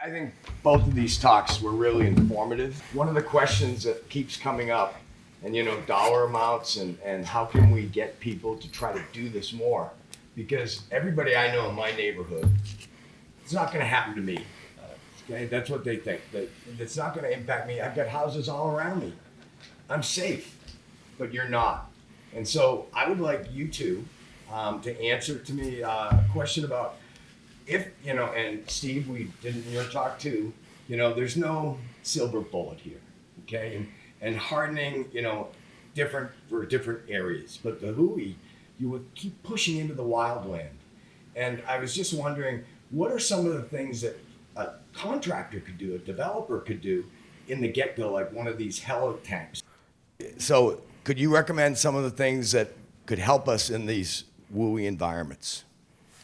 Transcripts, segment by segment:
I think both of these talks were really informative. One of the questions that keeps coming up, and dollar amounts and how can we get people to try to do this more? Because everybody I know in my neighborhood, it's not going to happen to me. Okay, that's what they think. That it's not going to impact me. I've got houses all around me. I'm safe, but you're not. And so I would like you two to answer to me a question about if, and Steve, we did it in your talk too, there's no silver bullet here, okay? And hardening, different for different areas. But the hui, you would keep pushing into the wildland. And I was just wondering, what are some of the things that a contractor could do, a developer could do in the get-go, like one of these hello tanks? So could you recommend some of the things that could help us in these WUI environments?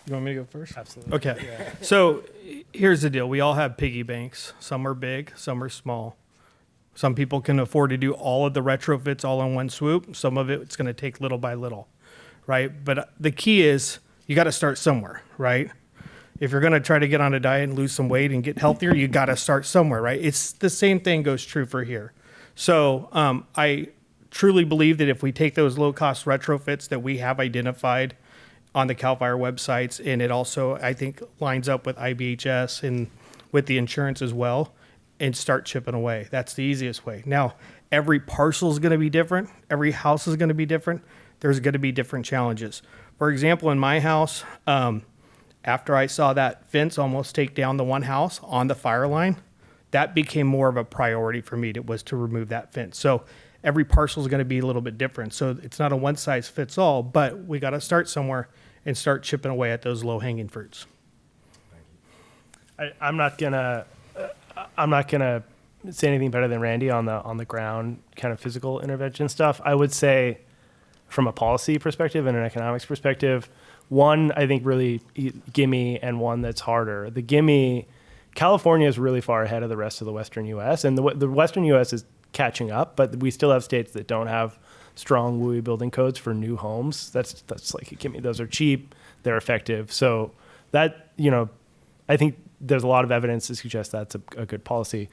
You want me to go first? Absolutely. Okay. Yeah. So here's the deal. We all have piggy banks. Some are big, some are small. Some people can afford to do all of the retrofits all in one swoop. Some of it's going to take little by little, right? But the key is you got to start somewhere, right? If you're going to try to get on a diet and lose some weight and get healthier, you got to start somewhere, right? It's the same thing goes true for here. So I truly believe that if we take those low-cost retrofits that we have identified on the CAL FIRE websites, and it also, I think, lines up with IBHS and with the insurance as well, and start chipping away. That's the easiest way. Now, every parcel is going to be different. Every house is going to be different. There's going to be different challenges. For example, in my house, after I saw that fence almost take down the one house on the fire line, that became more of a priority for me. It was to remove that fence. So every parcel is going to be a little bit different. So it's not a one size fits all, but we got to start somewhere and start chipping away at those low hanging fruits. I'm not gonna say anything better than Randy on the ground kind of physical intervention stuff. I would say, from a policy perspective and an economics perspective, one I think really gimme and one that's harder. The gimme, California is really far ahead of the rest of the Western U.S. and the Western U.S. is catching up, but we still have states that don't have strong WUI building codes for new homes. That's like a gimme. Those are cheap, they're effective. So that, I think there's a lot of evidence to suggest that's a good policy.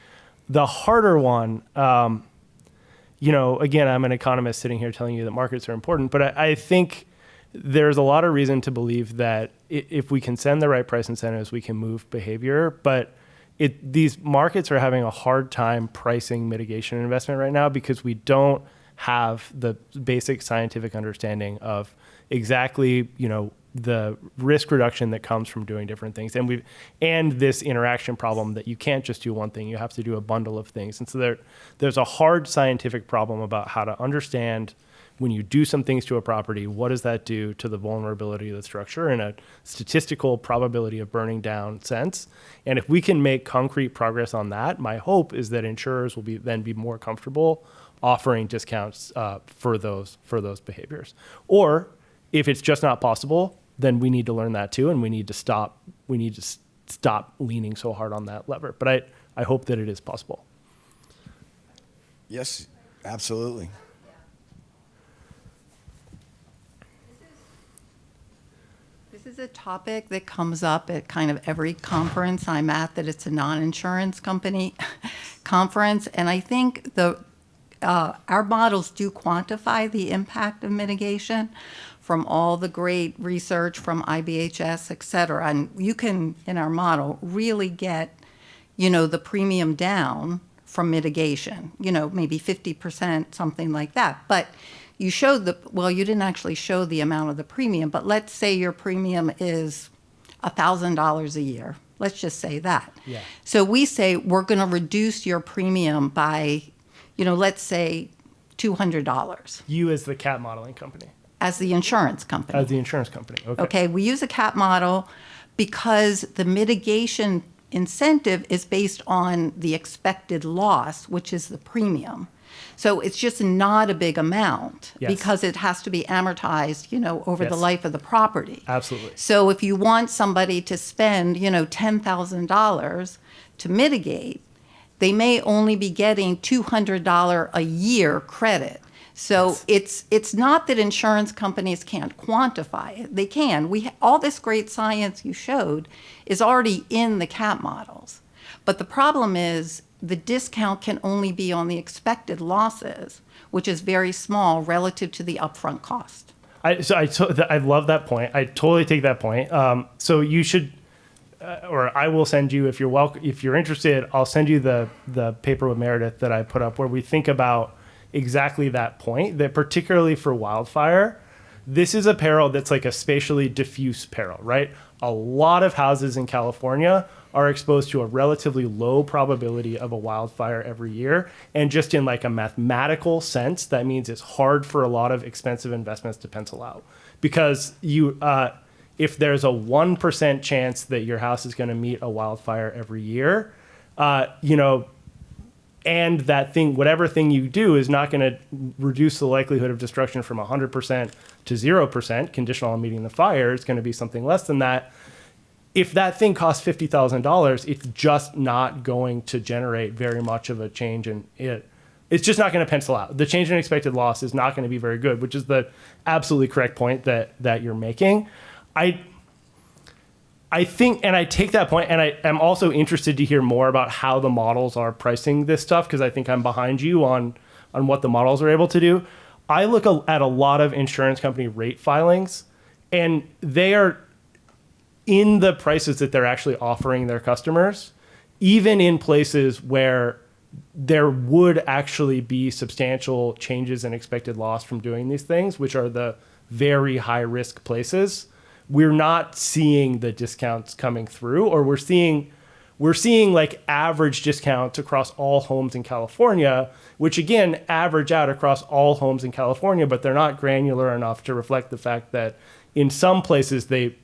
The harder one, again, I'm an economist sitting here telling you that markets are important, but I think there's a lot of reason to believe that if we can send the right price incentives, we can move behavior. But these markets are having a hard time pricing mitigation investment right now because we don't have the basic scientific understanding of exactly, the risk reduction that comes from doing different things. And this interaction problem that you can't just do one thing, you have to do a bundle of things. And so there's a hard scientific problem about how to understand when you do some things to a property, what does that do to the vulnerability of the structure in a statistical probability of burning down sense? And if we can make concrete progress on that, my hope is that insurers will then be more comfortable offering discounts for those behaviors. Or if it's just not possible, then we need to learn that too, and we need to stop leaning so hard on that lever. But I hope that it is possible. Yes, absolutely. This is a topic that comes up at kind of every conference I'm at, that it's a non-insurance company conference. And I think our models do quantify the impact of mitigation from all the great research from IBHS, et cetera. And you can, in our model, really get, the premium down from mitigation, maybe 50%, something like that. But you showed you didn't actually show the amount of the premium, but let's say your premium is $1,000 a year. Let's just say that. Yeah. So we say we're going to reduce your premium by, let's say $200. You as the CAT modeling company. As the insurance company. As the insurance company, okay. Okay, we use a CAT model because the mitigation incentive is based on the expected loss, which is the premium. So it's just not a big amount because it has to be amortized, over the life of the property. Absolutely. So if you want somebody to spend, $10,000 to mitigate, they may only be getting $200 a year credit. So it's not that insurance companies can't quantify it. They can. All this great science you showed is already in the CAT models. But the problem is the discount can only be on the expected losses, which is very small relative to the upfront cost. I love that point. I totally take that point. So you should, or I will send you, if you're interested, I'll send you the paper with Meredith that I put up where we think about exactly that point, that particularly for wildfire, this is a peril that's like a spatially diffuse peril, right? A lot of houses in California are exposed to a relatively low probability of a wildfire every year. And just in like a mathematical sense, that means it's hard for a lot of expensive investments to pencil out. Because if there's a 1% chance that your house is going to meet a wildfire every year, and that thing, whatever thing you do, is not going to reduce the likelihood of destruction from 100% to 0%, conditional on meeting the fire. It's going to be something less than that. If that thing costs $50,000, it's just not going to generate very much of a change in it. It's just not going to pencil out. The change in expected loss is not going to be very good, which is the absolutely correct point that you're making. I think, and I take that point, and I am also interested to hear more about how the models are pricing this stuff, because I think I'm behind you on what the models are able to do. I look at a lot of insurance company rate filings, and they are in the prices that they're actually offering their customers, even in places where there would actually be substantial changes in expected loss from doing these things, which are the very high risk places. We're not seeing the discounts coming through, or we're seeing like average discounts across all homes in California, which again average out across all homes in California, but they're not granular enough to reflect the fact that in some places they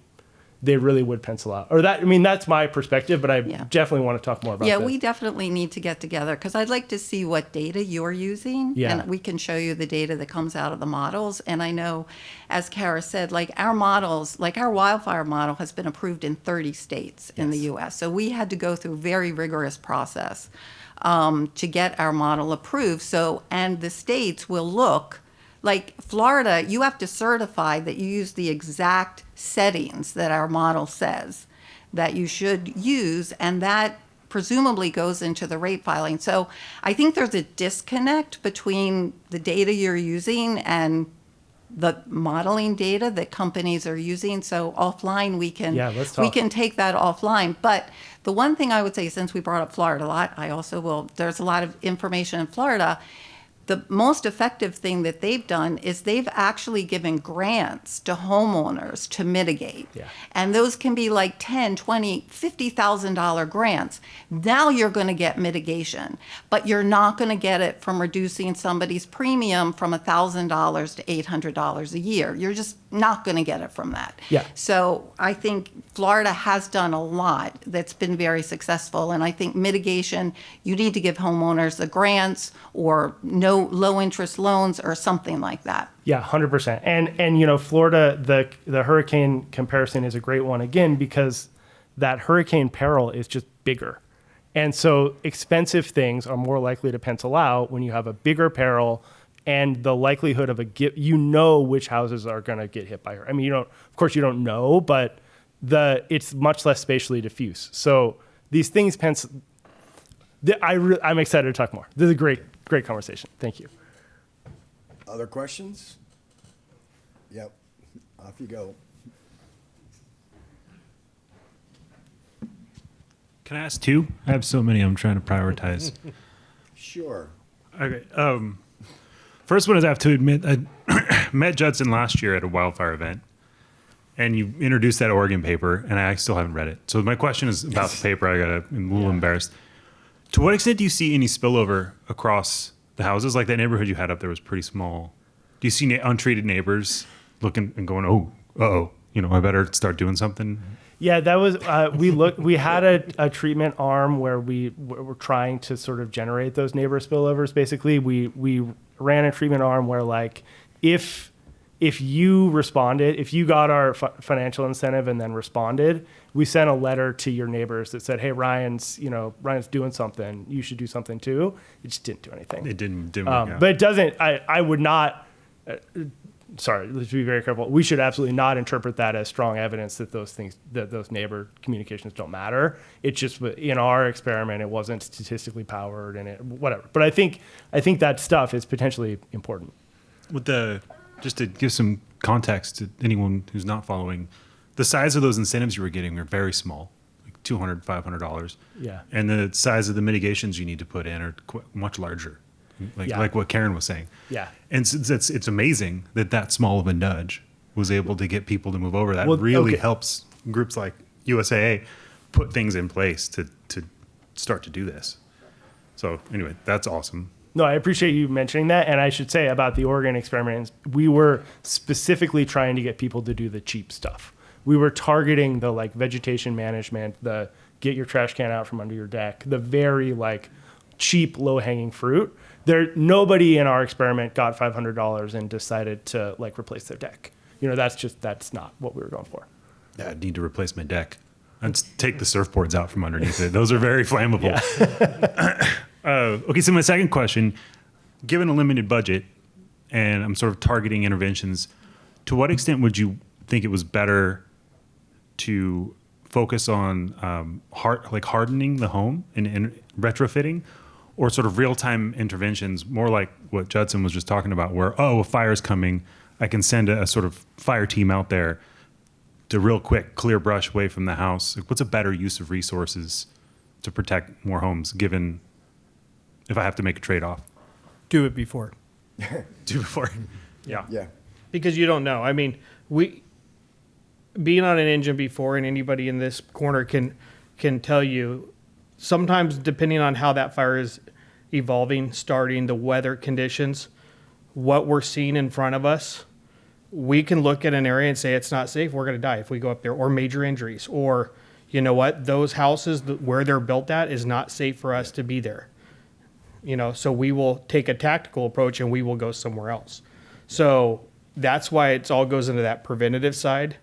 really would pencil out. Or that, I mean, that's my perspective, but I definitely want to talk more about that. Yeah, we definitely need to get together, because I'd like to see what data you're using. Yeah. And we can show you the data that comes out of the models. And I know, as Kara said, like our models, like our wildfire model has been approved in 30 states in the US. So we had to go through a very rigorous process to get our model approved. So, and the states will look, like Florida, you have to certify that you use the exact settings that our model says that you should use, and that presumably goes into the rate filing. So I think there's a disconnect between the data you're using and the modeling data that companies are using. So offline, we can take that offline. But the one thing I would say, since we brought up Florida a lot, I also will, there's a lot of information in Florida. The most effective thing that they've done is they've actually given grants to homeowners to mitigate. Yeah. And those can be like $10,000, $20,000, $50,000 grants. Now you're going to get mitigation, but you're not going to get it from reducing somebody's premium from $1,000 to $800 a year. You're just not going to get it from that. Yeah. So I think Florida has done a lot that's been very successful. And I think mitigation, you need to give homeowners the grants or no low interest loans or something like that. Yeah, 100%. And Florida, the hurricane comparison is a great one again, because that hurricane peril is just bigger. And so expensive things are more likely to pencil out when you have a bigger peril, and the likelihood of which houses are going to get hit by her. I mean, of course you don't know, but it's much less spatially diffuse. So these things pencil. I'm excited to talk more. This is a great conversation. Thank you. Other questions? Yep. Off you go. Can I ask two? I have so many I'm trying to prioritize. Sure. Okay. First one is I have to admit, I met Judson last year at a wildfire event, and you introduced that Oregon paper, and I still haven't read it. So my question is about the paper. I'm a little embarrassed. To what extent do you see any spillover across the houses? Like that neighborhood you had up there was pretty small. Do you see untreated neighbors looking and going, I better start doing something? Yeah, that was, we had a treatment arm where we were trying to sort of generate those neighbor spillovers. Basically, we ran a treatment arm where, like, if you responded, if you got our financial incentive and then responded, we sent a letter to your neighbors that said, hey, Ryan's doing something, you should do something too. It just didn't do anything. It didn't work out. But it doesn't, I would not, sorry, let's be very careful. We should absolutely not interpret that as strong evidence that those neighbor communications don't matter. It's just in our experiment, it wasn't statistically powered and whatever. But I think that stuff is potentially important. Just to give some context to anyone who's not following, the size of those incentives you were getting were very small, like $200, $500. Yeah. And the size of the mitigations you need to put in are much larger, like what Karen was saying. Yeah. And it's amazing that small of a nudge was able to get people to move over. That Well, really okay. helps groups like USAA put things in place to start to do this. So anyway, that's awesome. No, I appreciate you mentioning that. And I should say about the Oregon experiments, we were specifically trying to get people to do the cheap stuff. We were targeting the like vegetation management, the get your trash can out from under your deck, the very like cheap, low hanging fruit. Nobody in our experiment got $500 and decided to like replace their deck. That's not what we were going for. Yeah, I need to replace my deck. And take the surfboards out from underneath it. Those are very flammable. Okay, so my second question, given a limited budget, and I'm sort of targeting interventions, to what extent would you think it was better to focus on hardening the home and retrofitting, or sort of real-time interventions, more like what Judson was just talking about, where, a fire's coming, I can send a sort of fire team out there to real quick clear brush away from the house? Like, what's a better use of resources to protect more homes, given if I have to make a trade-off? Do it before. Do before. Yeah. Yeah. Because you don't know. I mean, being on an engine before, and anybody in this corner can tell you, sometimes depending on how that fire is evolving, starting, the weather conditions, what we're seeing in front of us, we can look at an area and say it's not safe. We're going to die if we go up there, or major injuries, or you know what, those houses where they're built at is not safe for us to be there. So we will take a tactical approach and we will go somewhere else. So that's why it all goes into that preventative side.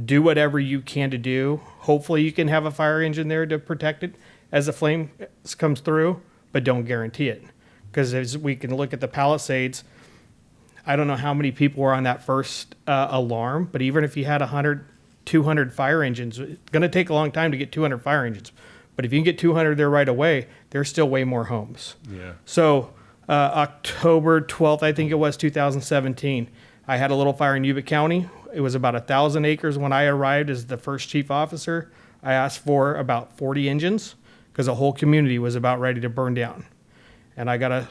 Do whatever you can to do. Hopefully you can have a fire engine there to protect it as the flame comes through, but don't guarantee it. Because as we can look at the Palisades, I don't know how many people were on that first alarm, but even if you had 100, 200 fire engines, it's going to take a long time to get 200 fire engines. But if you can get 200 there right away, there's still way more homes. Yeah. So October 12th, I think it was 2017, I had a little fire in Yuba County. It was about 1,000 acres when I arrived as the first chief officer. I asked for about 40 engines because the whole community was about ready to burn down. And I got a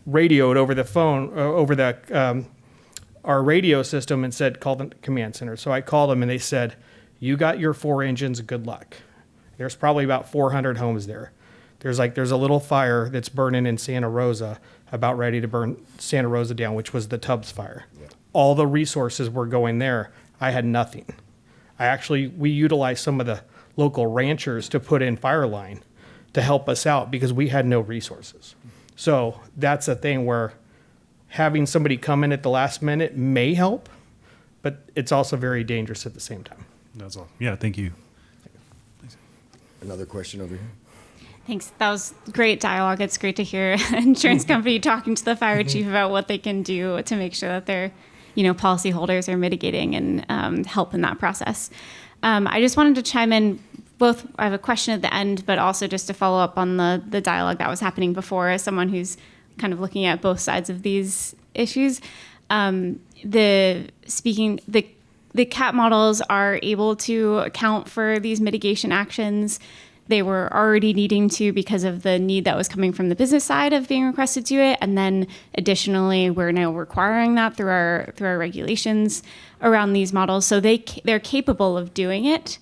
radioed over the phone, our radio system, and said, call the command center. So I called them and they said, you got your 4 engines, good luck. There's probably about 400 homes there. There's a little fire that's burning in Santa Rosa, about ready to burn Santa Rosa down, which was the Tubbs fire. Yeah. All the resources were going there. I had nothing. We utilized some of the local ranchers to put in fire line to help us out because we had no resources. So that's a thing where having somebody come in at the last minute may help, but it's also very dangerous at the same time. That's all. Yeah, thank you. Another question over here. Thanks. That was great dialogue. It's great to hear an insurance company talking to the fire chief about what they can do to make sure that their, policyholders are mitigating and help in that process. I just wanted to chime in. Both, I have a question at the end, but also just to follow up on the dialogue that was happening before, as someone who's kind of looking at both sides of these issues. The CAT models are able to account for these mitigation actions. They were already needing to because of the need that was coming from the business side of being requested to do it. And then additionally, we're now requiring that through our regulations around these models. So they're capable of doing it.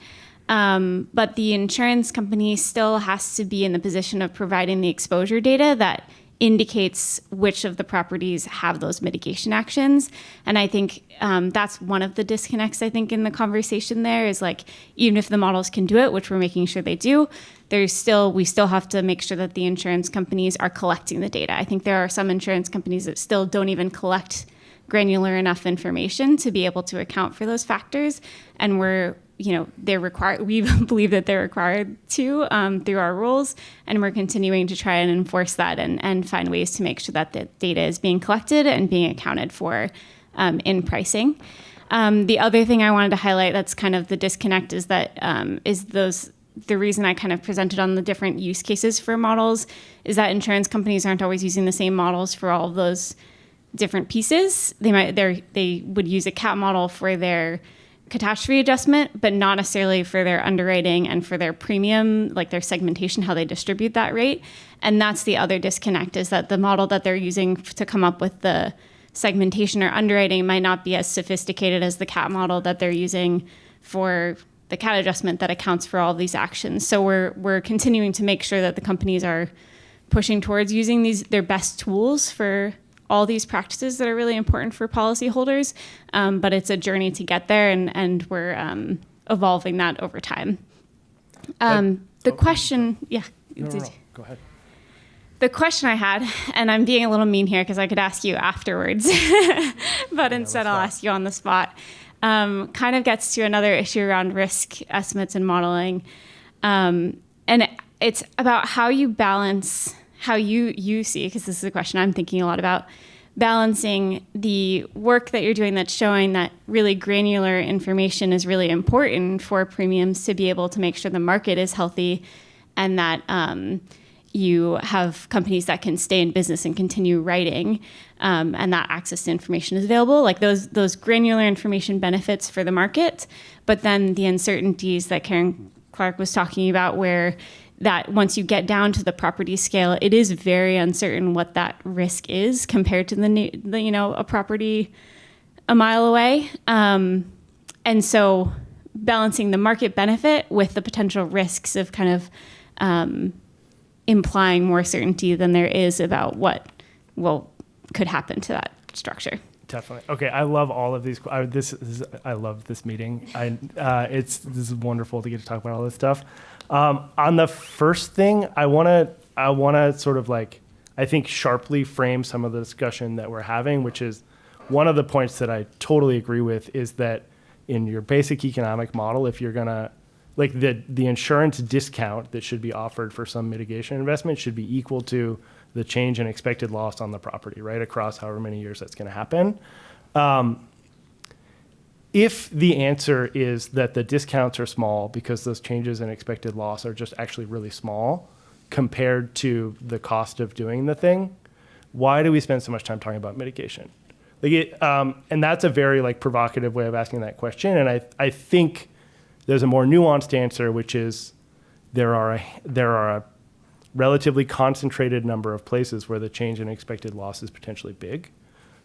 But the insurance company still has to be in the position of providing the exposure data that indicates which of the properties have those mitigation actions. And I think that's one of the disconnects, I think, in the conversation there is like, even if the models can do it, which we're making sure they do, we still have to make sure that the insurance companies are collecting the data. I think there are some insurance companies that still don't even collect granular enough information to be able to account for those factors. And they're required. We believe that they're required to through our rules, and we're continuing to try and enforce that and find ways to make sure that the data is being collected and being accounted for in pricing. The other thing I wanted to highlight that's kind of the disconnect is that the reason I kind of presented on the different use cases for models is that insurance companies aren't always using the same models for all of those different pieces. They would use a CAT model for their catastrophe adjustment, but not necessarily for their underwriting and for their premium, like their segmentation, how they distribute that rate. And that's the other disconnect, is that the model that they're using to come up with the segmentation or underwriting might not be as sophisticated as the CAT model that they're using for the CAT adjustment that accounts for all of these actions. So we're continuing to make sure that the companies are pushing towards using their best tools for all these practices that are really important for policyholders. But it's a journey to get there, and we're evolving that over time. The question, yeah. No, go ahead. The question I had, and I'm being a little mean here because I could ask you afterwards, but instead I'll ask you on the spot, kind of gets to another issue around risk estimates and modeling. And it's about how you balance, how you see, because this is a question I'm thinking a lot about, balancing the work that you're doing that's showing that really granular information is really important for premiums to be able to make sure the market is healthy, and that you have companies that can stay in business and continue writing, and that access to information is available. Like those granular information benefits for the market, but then the uncertainties that Karen Clark was talking about, where that once you get down to the property scale, it is very uncertain what that risk is compared to the a property a mile away. And so balancing the market benefit with the potential risks of kind of implying more certainty than there is about what could happen to that structure. Definitely. Okay, I love all of these. I love this meeting. This is wonderful to get to talk about all this stuff. On the first thing, I want to sort of like, I think, sharply frame some of the discussion that we're having, which is one of the points that I totally agree with is that in your basic economic model, if you're gonna, like the insurance discount that should be offered for some mitigation investment should be equal to the change in expected loss on the property, right, across however many years that's going to happen. If the answer is that the discounts are small because those changes in expected loss are just actually really small compared to the cost of doing the thing, why do we spend so much time talking about mitigation? And that's a very provocative way of asking that question. And I think there's a more nuanced answer, which is there are a relatively concentrated number of places where the change in expected loss is potentially big,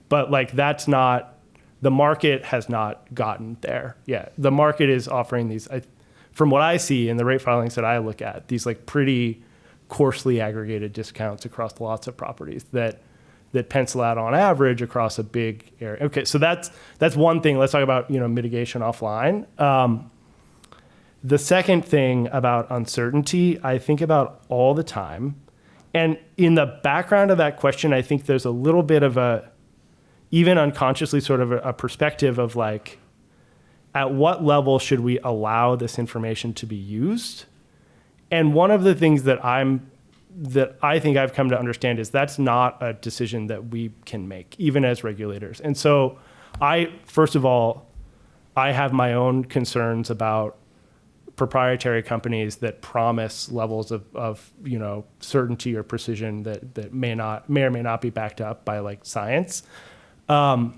but that's not. The market has not gotten there yet. The market is offering these, from what I see in the rate filings that I look at, these pretty coarsely aggregated discounts across lots of properties that pencil out on average across a big area. Okay, so that's one thing. Let's talk about mitigation offline. The second thing about uncertainty, I think about all the time. And in the background of that question, I think there's a little bit of even unconsciously sort of a perspective of at what level should we allow this information to be used? And one of the things that I think I've come to understand is that's not a decision that we can make, even as regulators. And so first of all, I have my own concerns about proprietary companies that promise levels of certainty or precision that may or may not be backed up by science. I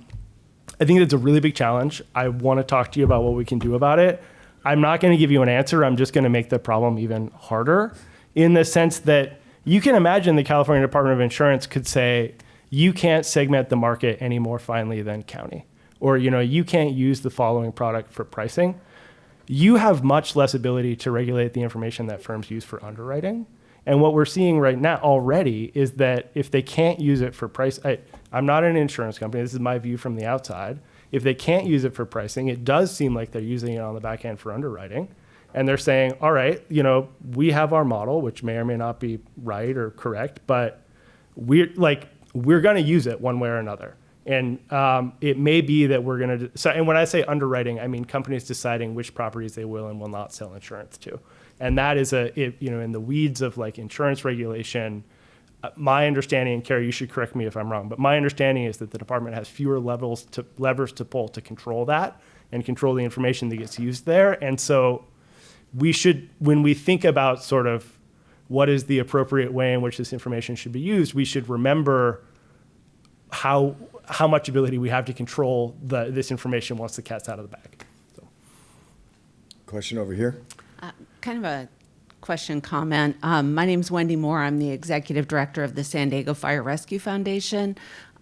think that's a really big challenge. I want to talk to you about what we can do about it. I'm not going to give you an answer. I'm just going to make the problem even harder, in the sense that you can imagine the California Department of Insurance could say, you can't segment the market any more finely than county, or you can't use the following product for pricing. You have much less ability to regulate the information that firms use for underwriting. And what we're seeing right now already is that if they can't use it for price, I'm not an insurance company, this is my view from the outside. If they can't use it for pricing, it does seem like they're using it on the back end for underwriting. And they're saying, all right, we have our model, which may or may not be right or correct, but we're going to use it one way or another. And it may be that we're going to, and when I say underwriting, I mean companies deciding which properties they will and will not sell insurance to. And that is in the weeds of insurance regulation. my understanding, and Carrie, you should correct me if I'm wrong, but my understanding is that the department has fewer levers to pull to control that and control the information that gets used there. And so we should, when we think about sort of what is the appropriate way in which this information should be used, we should remember how much ability we have to control this information once the cat's out of the bag. So. Question over here. Kind of a question comment. My name is Wendy Moore. I'm the executive director of the San Diego Fire Rescue Foundation.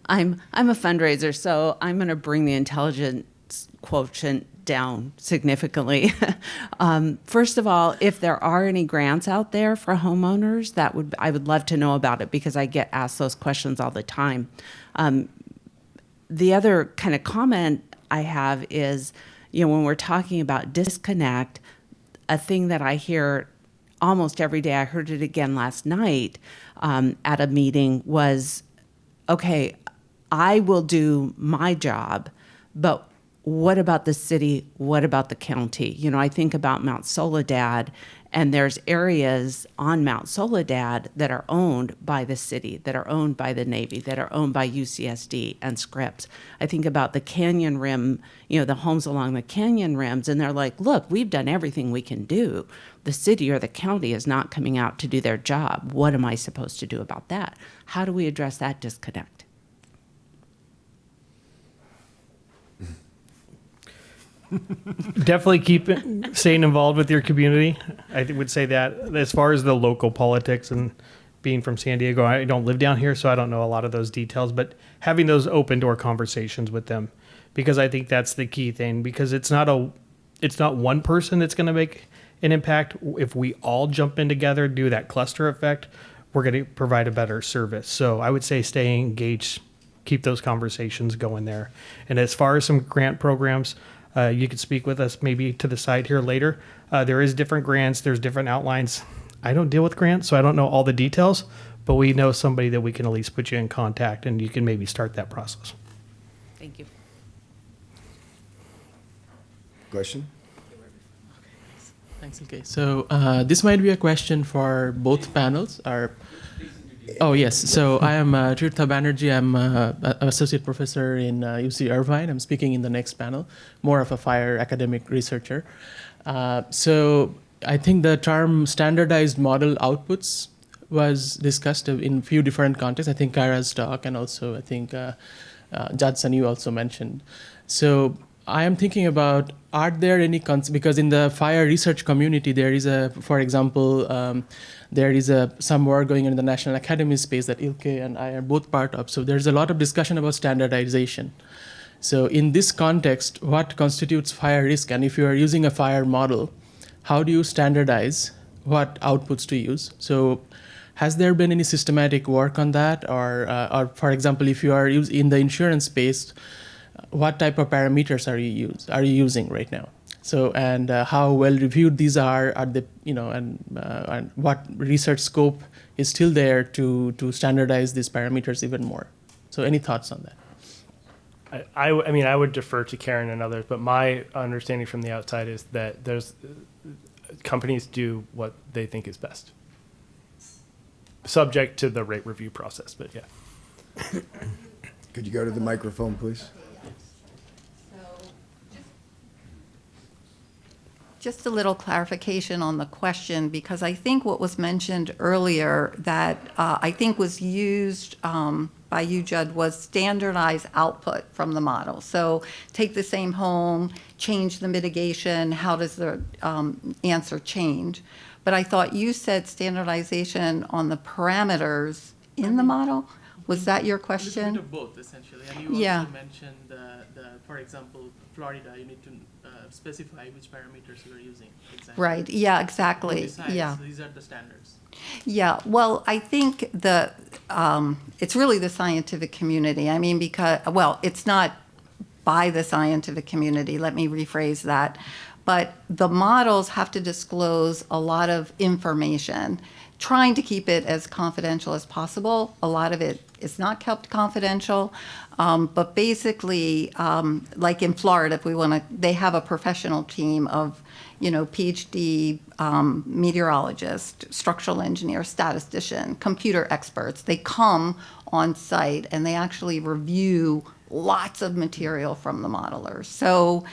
I'm a fundraiser, so I'm going to bring the intelligence quotient down significantly. First of all, if there are any grants out there for homeowners, I would love to know about it because I get asked those questions all the time. The other kind of comment I have is, when we're talking about disconnect, a thing that I hear almost every day, I heard it again last night at a meeting, was, okay, I will do my job, but what about the city? What about the county? I think about Mount Soledad, and there's areas on Mount Soledad that are owned by the city, that are owned by the Navy, that are owned by UCSD and Scripps. I think about the canyon rim, the homes along the canyon rims, and they're like, look, we've done everything we can do. The city or the county is not coming out to do their job. What am I supposed to do about that? How do we address that disconnect? Definitely staying involved with your community. I would say that as far as the local politics and being from San Diego, I don't live down here, so I don't know a lot of those details, but having those open door conversations with them, because I think that's the key thing, because it's not one person that's going to make an impact. If we all jump in together, do that cluster effect, we're going to provide a better service. So I would say stay engaged, keep those conversations going there. And as far as some grant programs, you could speak with us maybe to the side here later. There is different grants. There's different outlines. I don't deal with grants, so I don't know all the details, but we know somebody that we can at least put you in contact, and you can maybe start that process. Thank you. Question? Thanks. Okay. So this might be a question for both panels. Oh, yes. So I am Tirtha Banerjee. I'm an associate professor in UC Irvine. I'm speaking in the next panel, more of a fire academic researcher. So I think the term standardized model outputs was discussed in a few different contexts. I think Kara's talk, and also I think Judd and you also mentioned. So I am thinking about, are there any, because in the fire research community, there is for example, there is some work going on in the National Academy space that Ilke and I are both part of. So there's a lot of discussion about standardization. So in this context, what constitutes fire risk? And if you are using a fire model, how do you standardize what outputs to use? So has there been any systematic work on that? Or for example, if you are in the insurance space, what type of parameters are you using right now? So, and how well reviewed these are they, and what research scope is still there to standardize these parameters even more? So any thoughts on that? I mean, I would defer to Karen and others, but my understanding from the outside is that companies do what they think is best, subject to the rate review process, but yeah. Could you go to the microphone, please? Just a little clarification on the question, because I think what was mentioned earlier that I think was used by you, Judd, was standardized output from the model. So take the same home, change the mitigation, how does the answer change? But I thought you said standardization on the parameters in the model. Was that your question? A little bit of both, essentially. And you also mentioned, for example, Florida, you need to specify which parameters you are using. Exactly. Right. Yeah, exactly. So these are the standards. Yeah. Well, I think it's really the scientific community. I mean, it's not by the scientific community. Let me rephrase that. But the models have to disclose a lot of information, trying to keep it as confidential as possible. A lot of it is not kept confidential. But basically, like in Florida, if we want to, they have a professional team of, PhD meteorologist, structural engineer, statistician, computer experts. They come on site and they actually review lots of material from the modelers. So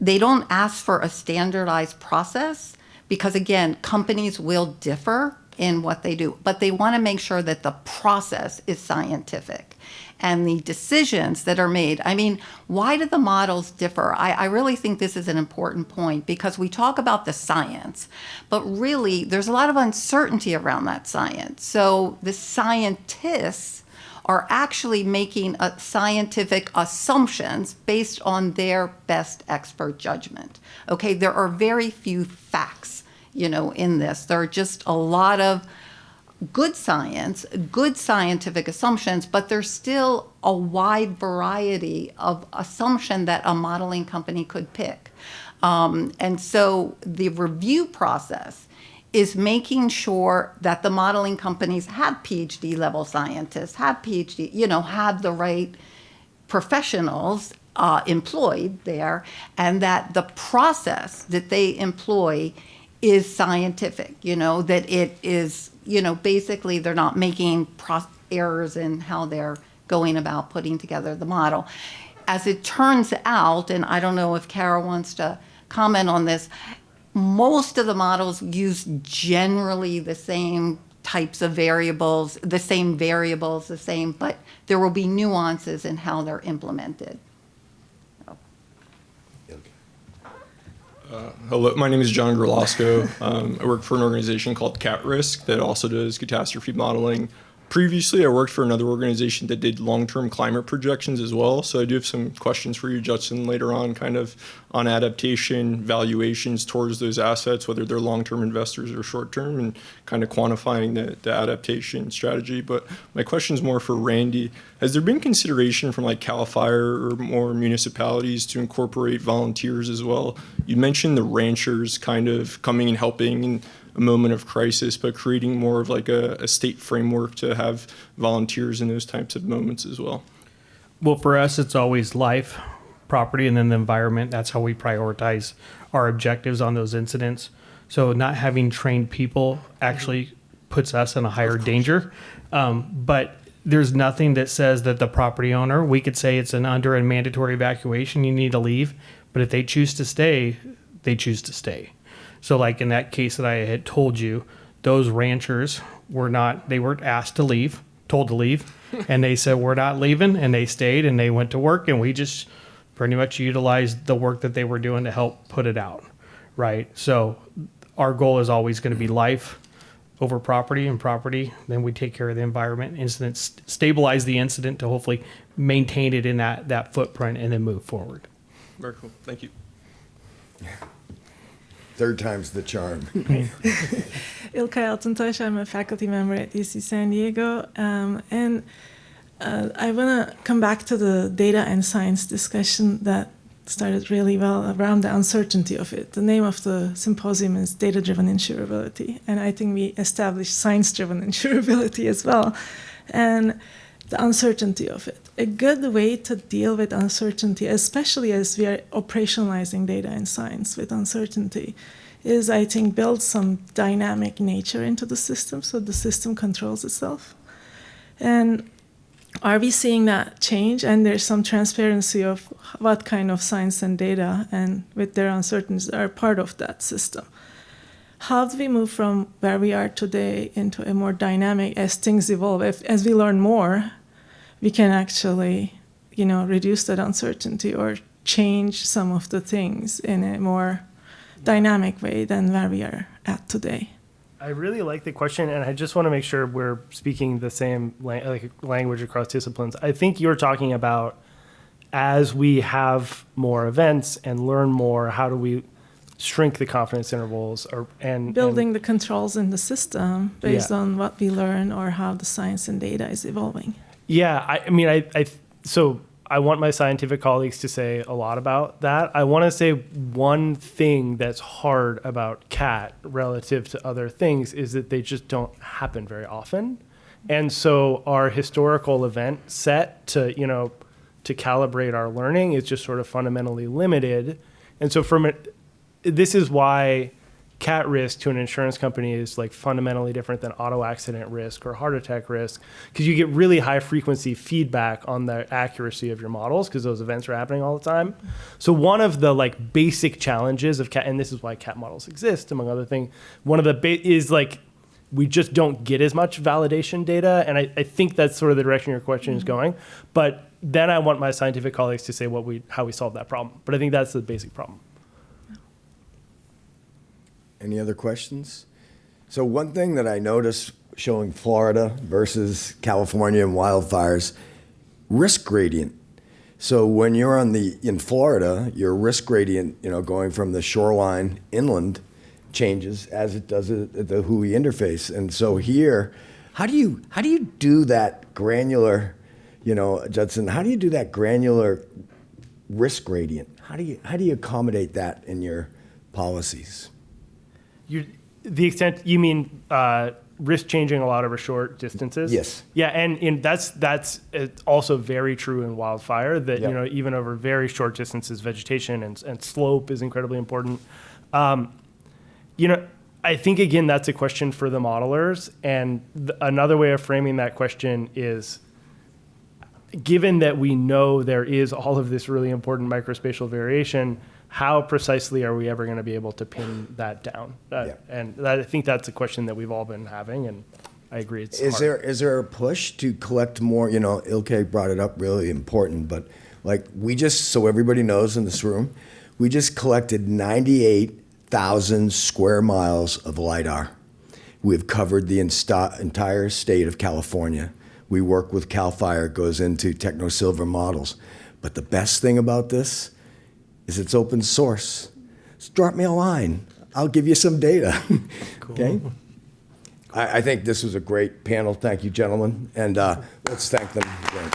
they don't ask for a standardized process because, again, companies will differ in what they do, but they want to make sure that the process is scientific and the decisions that are made. I mean, why do the models differ? I really think this is an important point because we talk about the science, but really there's a lot of uncertainty around that science. So the scientists are actually making scientific assumptions based on their best expert judgment. Okay, there are very few facts, in this. There are just a lot of good science, good scientific assumptions, but there's still a wide variety of assumption that a modeling company could pick. And so the review process is making sure that the modeling companies have PhD level scientists, have the right professionals employed there, and that the process that they employ is scientific, that it is, basically they're not making errors in how they're going about putting together the model. As it turns out, and I don't know if Kara wants to comment on this, most of the models use generally the same types of variables, but there will be nuances in how they're implemented. Hello, my name is John Gerlasco. I work for an organization called Cat Risk that also does catastrophe modeling. Previously, I worked for another organization that did long-term climate projections as well. So I do have some questions for you, Judson, later on, kind of on adaptation, valuations towards those assets, whether they're long-term investors or short-term, and kind of quantifying the adaptation strategy. But my question is more for Randy. Has there been consideration from like CAL FIRE or more municipalities to incorporate volunteers as well? You mentioned the ranchers kind of coming and helping in a moment of crisis, but creating more of like a state framework to have volunteers in those types of moments as well. Well, for us, it's always life, property, and then the environment. That's how we prioritize our objectives on those incidents. So not having trained people actually puts us in a higher danger. But there's nothing that says that the property owner, we could say it's under a mandatory evacuation, you need to leave. But if they choose to stay, they choose to stay. So like in that case that I had told you, those ranchers they weren't asked to leave, told to leave. And they said, we're not leaving. And they stayed and they went to work. And we just pretty much utilized the work that they were doing to help put it out. Right. So our goal is always going to be life over property, and property. Then we take care of the environment, incidents, stabilize the incident to hopefully maintain it in that footprint and then move forward. Very cool. Thank you. Third time's the charm. Ilka Eltontosh, I'm a faculty member at UC San Diego. And I want to come back to the data and science discussion that started really well around the uncertainty of it. The name of the symposium is Data-Driven Insurability. And I think we established science-driven insurability as well. And the uncertainty of it. A good way to deal with uncertainty, especially as we are operationalizing data and science with uncertainty, is, I think, build some dynamic nature into the system so the system controls itself. And are we seeing that change? And there's some transparency of what kind of science and data and with their uncertainties are part of that system. How do we move from where we are today into a more dynamic, as things evolve, as we learn more, we can actually, reduce that uncertainty or change some of the things in a more dynamic way than where we are at today? I really like the question, and I just want to make sure we're speaking the same language across disciplines. I think you're talking about as we have more events and learn more, how do we shrink the confidence intervals and building the controls in the system based on what we learn or how the science and data is evolving. Yeah, so I want my scientific colleagues to say a lot about that. I want to say one thing that's hard about CAT relative to other things is that they just don't happen very often. And so our historical event set to calibrate our learning is just sort of fundamentally limited. And so from this is why cat risk to an insurance company is like fundamentally different than auto accident risk or heart attack risk, because you get really high frequency feedback on the accuracy of your models because those events are happening all the time. So one of the like basic challenges of cat, and this is why cat models exist, among other things, one of the is like we just don't get as much validation data, and I think that's sort of the direction your question is going. But then I want my scientific colleagues to say how we solve that problem. But I think that's the basic problem. Any other questions? So one thing that I noticed showing Florida versus California and wildfires, risk gradient. So when you're in Florida, your risk gradient, going from the shoreline inland changes as it does at the Hui interface. And so here, how do you do that granular, Judson, how do you do that granular risk gradient? How do you accommodate that in your policies? The extent you mean risk changing a lot over short distances? Yes. Yeah, and that's also very true in wildfire. That Yep. Even over very short distances, vegetation and slope is incredibly important. I think again that's a question for the modelers. And another way of framing that question is, given that we know there is all of this really important microspatial variation, how precisely are we ever going to be able to pin that down? And I think that's a question that we've all been having, and I agree it's hard. Is there a push to collect more? Ilke brought it up, really important, but like so everybody knows in this room, we just collected 98,000 square miles of LiDAR. We've covered the entire state of California. We work with CAL FIRE, goes into TechnoSilver models. But the best thing about this is it's open source. Just drop me a line. I'll give you some data. Cool. Okay? I think this was a great panel. Thank you, gentlemen. And let's thank them again.